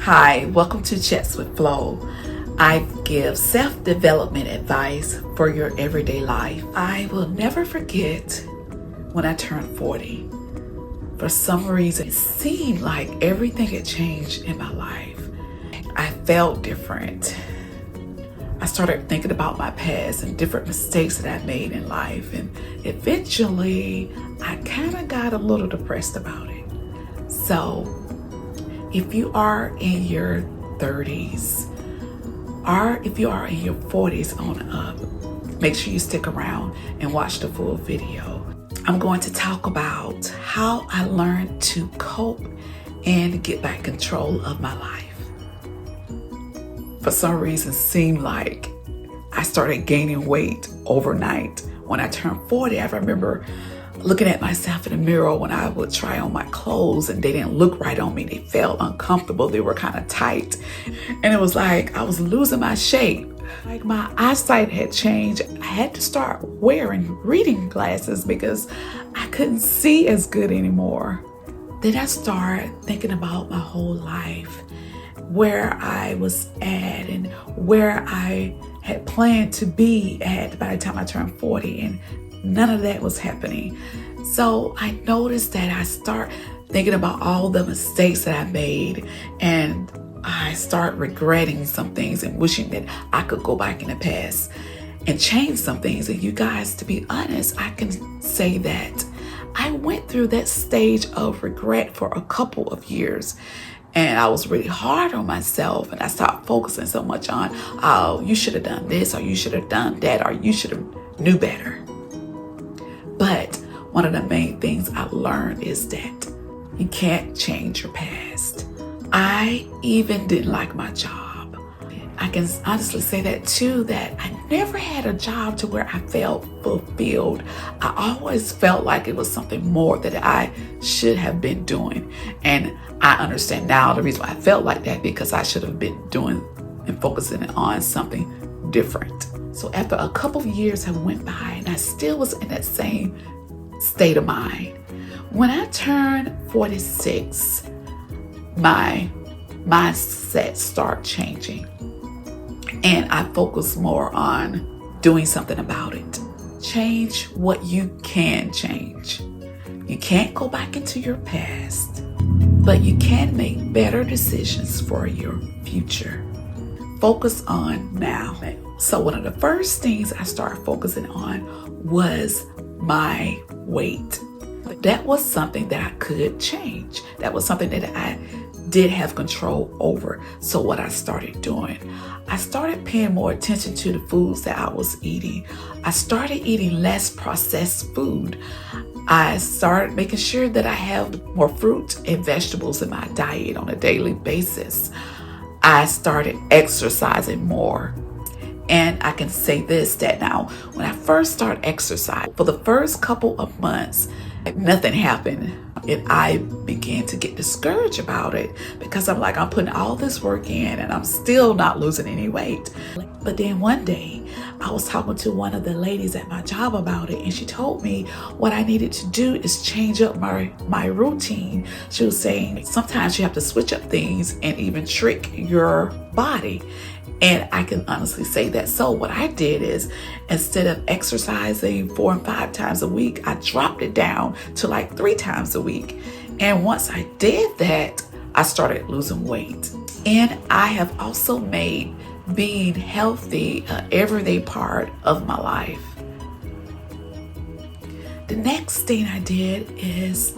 Hi, welcome to Chats with Flo. I give self-development advice for your everyday life. I will never forget when I turned 40. For some reason, it seemed like everything had changed in my life. I felt different. I started thinking about my past and different mistakes that I made in life, and eventually I kind of got a little depressed about it. So if you are in your 30s or if you are in your 40s on up, make sure you stick around and watch the full video. I'm going to talk about how I learned to cope and get back control of my life. For some reason, it seemed like I started gaining weight overnight. When I turned 40, I remember looking at myself in the mirror when I would try on my clothes and they didn't look right on me. They felt uncomfortable. They were kind of tight. And it was like I was losing my shape. Like my eyesight had changed. I had to start wearing reading glasses because I couldn't see as good anymore. Then I started thinking about my whole life, where I was at and where I had planned to be at by the time I turned 40, and none of that was happening. So I noticed that I start thinking about all the mistakes that I made, and I start regretting some things and wishing that I could go back in the past and change some things. And you guys, to be honest, I can say that I went through that stage of regret for a couple of years. And I was really hard on myself, and I stopped focusing so much on, oh, you should have done this, or you should have done that, or you should have knew better. But one of the main things I learned is that you can't change your past. I even didn't like my job. I can honestly say that too, that I never had a job to where I felt fulfilled. I always felt like it was something more that I should have been doing. And I understand now the reason why I felt like that, because I should have been doing and focusing on something different. So after a couple of years have went by and I still was in that same state of mind. When I turned 46, my mindset started changing and I focused more on doing something about it. Change what you can change. You can't go back into your past, but you can make better decisions for your future. Focus on now. So one of the first things I started focusing on was my weight. That was something that I could change. That was something that I did have control over. So what I started doing, I started paying more attention to the foods that I was eating. I started eating less processed food. I started making sure that I have more fruit and vegetables in my diet on a daily basis. I started exercising more. And I can say this, that now, when I first started exercise, for the first couple of months, nothing happened. And I began to get discouraged about it because I'm like, I'm putting all this work in and I'm still not losing any weight. But then one day I was talking to one of the ladies at my job about it, and she told me what I needed to do is change up my routine. She was saying sometimes you have to switch up things and even trick your body. And I can honestly say that. So what I did is, instead of exercising 4 and 5 times a week, I dropped it down to like 3 times a week. And once I did that, I started losing weight. And I have also made being healthy an everyday part of my life. The next thing I did is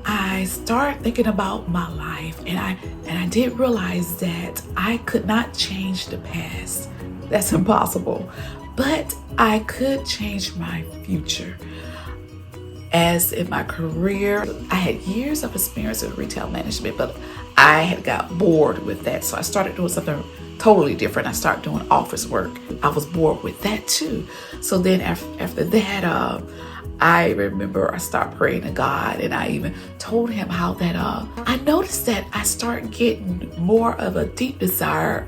I started thinking about my life, and I did realize that I could not change the past. That's impossible. But I could change my future. As in my career, I had years of experience in retail management, but I had got bored with that. So I started doing something totally different. I started doing office work. I was bored with that too. So then after that, I remember I started praying to God, and I even told him how that I noticed that I started getting more of a deep desire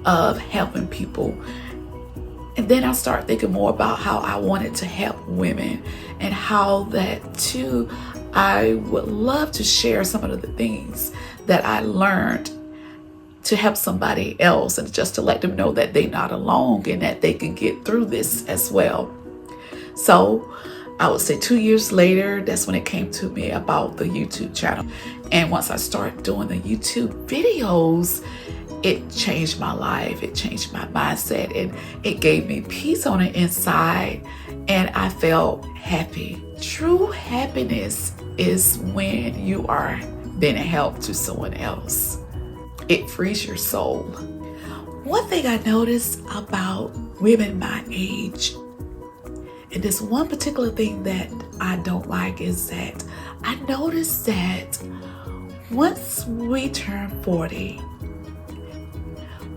of helping people. And then I started thinking more about how I wanted to help women, and how that too, I would love to share some of the things that I learned to help somebody else and just to let them know that they're not alone and that they can get through this as well. So I would say 2 years later, that's when it came to me about the YouTube channel. And once I started doing the YouTube videos, it changed my life. It changed my mindset, and it gave me peace on the inside, and I felt happy. True happiness is when you are being a help to someone else. It frees your soul. One thing I noticed about women my age, and this one particular thing that I don't like, is that I noticed that once we turn 40,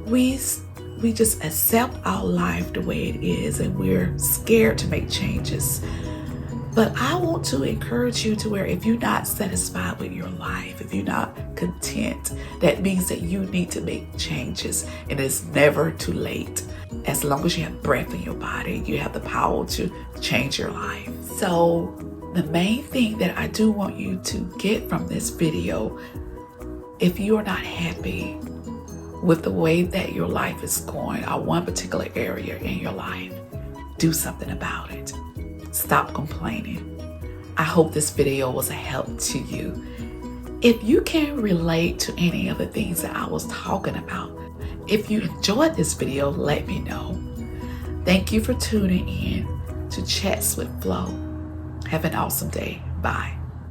we just accept our life the way it is, and we're scared to make changes. But I want to encourage you to where if you're not satisfied with your life, if you're not content, that means that you need to make changes, and it's never too late. As long as you have breath in your body, you have the power to change your life. So the main thing that I do want you to get from this video, if you are not happy with the way that your life is going, or one particular area in your life, do something about it. Stop complaining. I hope this video was a help to you. If you can relate to any of the things that I was talking about, if you enjoyed this video, let me know. Thank you for tuning in to Chats with Flo. Have an awesome day. Bye.